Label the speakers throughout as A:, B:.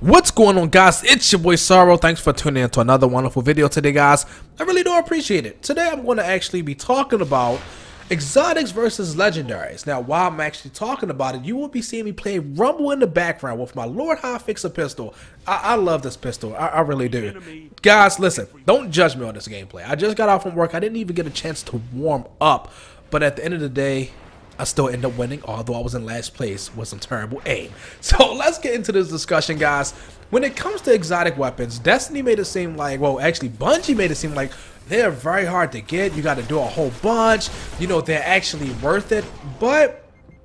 A: What's going on, guys? It's your boy Sorrow. Thanks for tuning in to another wonderful video today, guys. I really do appreciate it. Today I'm going to actually be talking about exotics versus legendaries. Now, while I'm actually talking about it, you will be seeing me play Rumble in the background with my Lord High Fixer pistol. I love this pistol. I really do. Guys, listen, don't judge me on this gameplay. I just got off from work. I didn't even get a chance to warm up. But at the end of the day, I still end up winning, although I was in last place with some terrible aim. So let's get into this discussion, guys. When it comes to exotic weapons, Destiny made it seem like, well, actually Bungie made it seem like they're very hard to get. You got to do a whole bunch. You know, they're actually worth it. But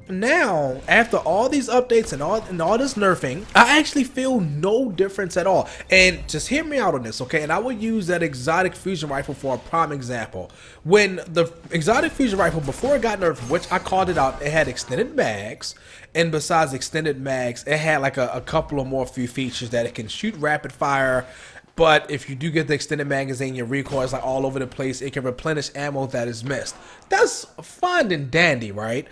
A: now, after all these updates and all this nerfing, I actually feel no difference at all. And just hear me out on this, okay? And I will use that exotic fusion rifle for a prime example. When the exotic fusion rifle, before it got nerfed, which I called it out, it had extended mags. And besides extended mags, it had like a couple of more few features that it can shoot rapid fire. But if you do get the extended magazine, your recoil is like all over the place. It can replenish ammo that is missed. That's fine and dandy, right?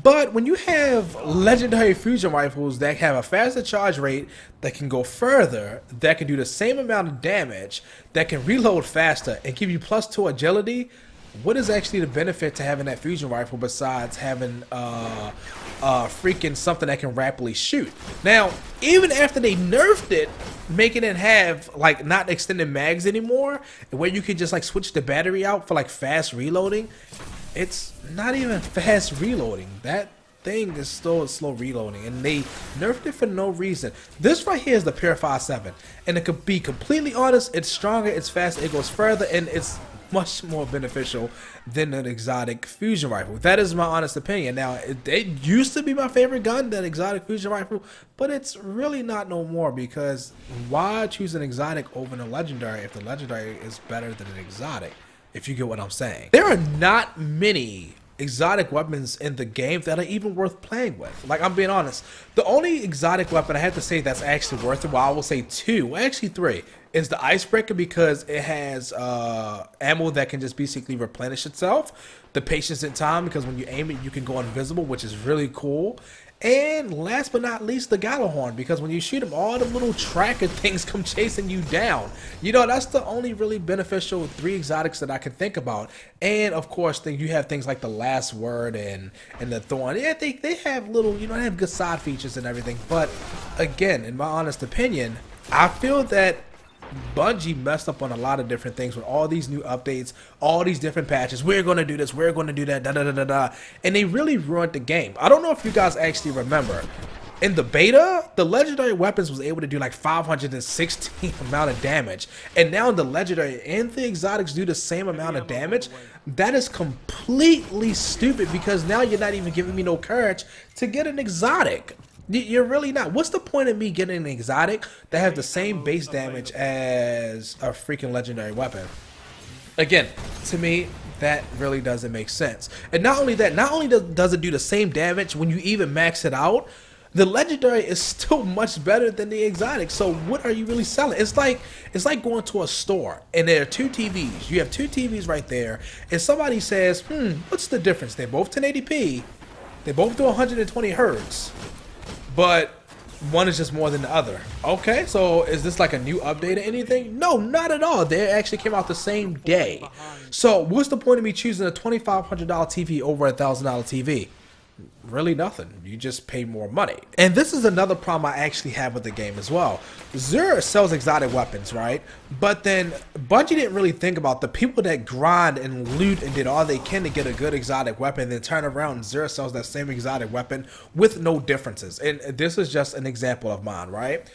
A: But when you have legendary fusion rifles that have a faster charge rate, that can go further, that can do the same amount of damage, that can reload faster, and give you +2 agility, what is actually the benefit to having that fusion rifle besides having freaking something that can rapidly shoot? Now, even after they nerfed it, making it have like not extended mags anymore, where you can just like switch the battery out for like fast reloading, it's not even fast reloading. That thing is still slow reloading, and they nerfed it for no reason. This right here is the Purifier 7, and it could be completely honest, it's stronger, it's faster, it goes further, and it's much more beneficial than an exotic fusion rifle. That is my honest opinion. Now, it used to be my favorite gun, that exotic fusion rifle, but it's really not no more, because why choose an exotic over a legendary if the legendary is better than an exotic, if you get what I'm saying? There are not many exotic weapons in the game that are even worth playing with. Like, I'm being honest, the only exotic weapon I have to say that's actually worth it, well, I will say two, well, actually three, is the Icebreaker, because it has ammo that can just basically replenish itself. The Patience in Time, because when you aim it, you can go invisible, which is really cool. And last but not least, the Gjallarhorn, because when you shoot them, all the little tracker things come chasing you down. You know, that's the only really beneficial three exotics that I can think about. And of course, then you have things like the Last Word and the Thorn. Yeah, they have little, you know, they have good side features and everything. But again, in my honest opinion, I feel that Bungie messed up on a lot of different things with all these new updates, all these different patches. We're going to do this, we're going to do that, da da da da da. And they really ruined the game. I don't know if you guys actually remember. In the beta, the legendary weapons was able to do like 516 amount of damage. And now the legendary and the exotics do the same amount of damage. That is completely stupid, because now you're not even giving me no courage to get an exotic. You're really not. What's the point of me getting an exotic that has the same base damage as a freaking legendary weapon? Again, to me, that really doesn't make sense. And not only that, not only does it do the same damage when you even max it out, the legendary is still much better than the exotic. So what are you really selling? It's like going to a store and there are two TVs. You have two TVs right there, and somebody says, what's the difference? They're both 1080p. They both do 120 hertz. But one is just more than the other. Okay, so is this like a new update or anything? No, not at all. They actually came out the same day. So what's the point of me choosing a $2,500 TV over a $1,000 TV? Really nothing. You just pay more money. And this is another problem I actually have with the game as well. Xur sells exotic weapons, right? But then Bungie didn't really think about the people that grind and loot and did all they can to get a good exotic weapon, then turn around and Xur sells that same exotic weapon with no differences. And this is just an example of mine, right?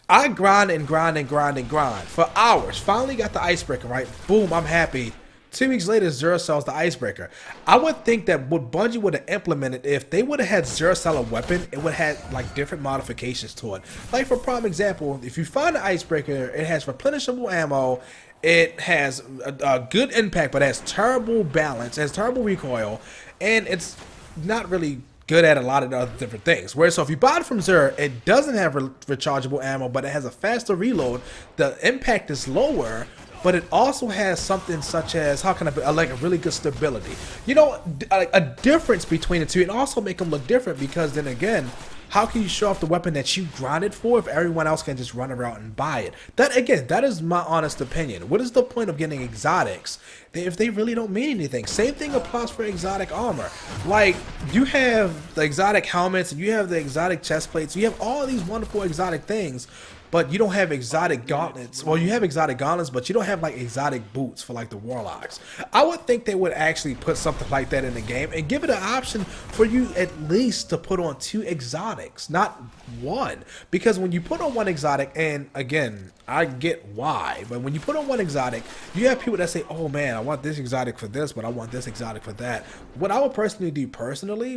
A: I grind and grind and grind and grind for hours. Finally got the Icebreaker, right? Boom, I'm happy. 2 weeks later, Xur sells the Icebreaker. I would think that what Bungie would have implemented, if they would have had Xur sell a weapon, it would have had like different modifications to it. Like for prime example, if you find the Icebreaker, it has replenishable ammo, it has a good impact, but it has terrible balance, it has terrible recoil, and it's not really good at a lot of other different things. Whereas, so if you buy it from Xur, it doesn't have rechargeable ammo, but it has a faster reload, the impact is lower, but it also has something such as, how can I put, like a really good stability. You know, a difference between the two, and also make them look different, because then again, how can you show off the weapon that you grinded for if everyone else can just run around and buy it? That, again, that is my honest opinion. What is the point of getting exotics if they really don't mean anything? Same thing applies for exotic armor. Like, you have the exotic helmets, and you have the exotic chest plates, you have all these wonderful exotic things, but you don't have exotic gauntlets. Well, you have exotic gauntlets, but you don't have like exotic boots for like the warlocks. I would think they would actually put something like that in the game and give it an option for you at least to put on 2 exotics, not 1. Because when you put on 1 exotic, and again, I get why, but when you put on 1 exotic, you have people that say, oh man, I want this exotic for this, but I want this exotic for that. What I would personally do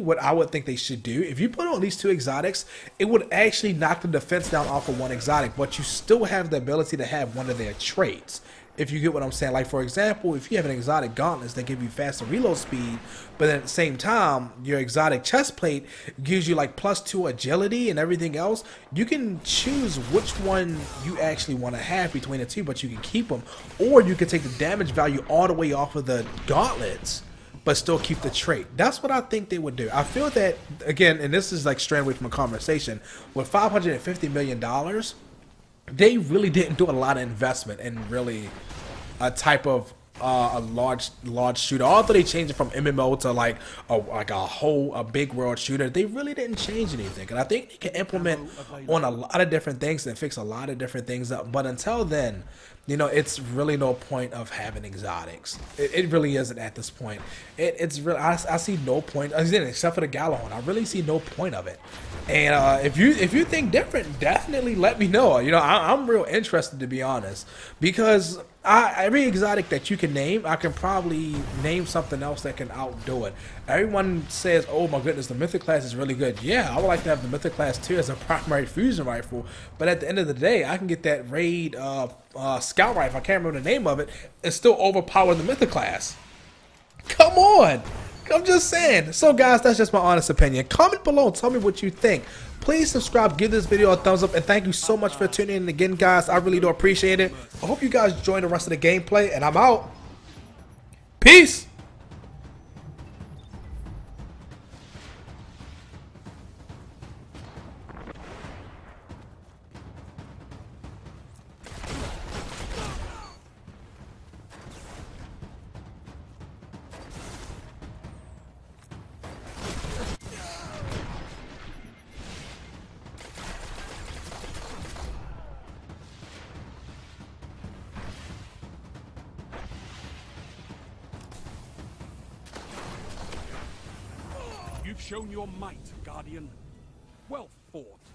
A: what I would think they should do, if you put on these 2 exotics, it would actually knock the defense down off of 1 exotic, but you still have the ability to have one of their traits. If you get what I'm saying, like for example, if you have an exotic gauntlets that give you faster reload speed, but at the same time, your exotic chest plate gives you like +2 agility and everything else, you can choose which one you actually want to have between the two, but you can keep them, or you can take the damage value all the way off of the gauntlets, but still keep the trait. That's what I think they would do. I feel that, again, and this is like straight away from a conversation, with $550 million, they really didn't do a lot of investment in really a type of a large shooter. Although they changed it from MMO to like a big world shooter, they really didn't change anything. And I think they can implement on a lot of different things and fix a lot of different things up. But until then, you know, it's really no point of having exotics. It really isn't at this point. It's really, I see no point, except for the Gjallarhorn. I really see no point of it. And if you think different, definitely let me know. You know, I'm real interested, to be honest, because every exotic that you can name, I can probably name something else that can outdo it. Everyone says, oh my goodness, the Mythic class is really good. Yeah, I would like to have the Mythic class too as a primary fusion rifle, but at the end of the day, I can get that raid scout rifle, I can't remember the name of it, and still overpower the Mythic class. Come on! I'm just saying. So guys, that's just my honest opinion. Comment below and tell me what you think. Please subscribe, give this video a thumbs up, and thank you so much for tuning in again, guys. I really do appreciate it. I hope you guys enjoy the rest of the gameplay, and I'm out. Peace!
B: You've shown your might, Guardian. Well fought.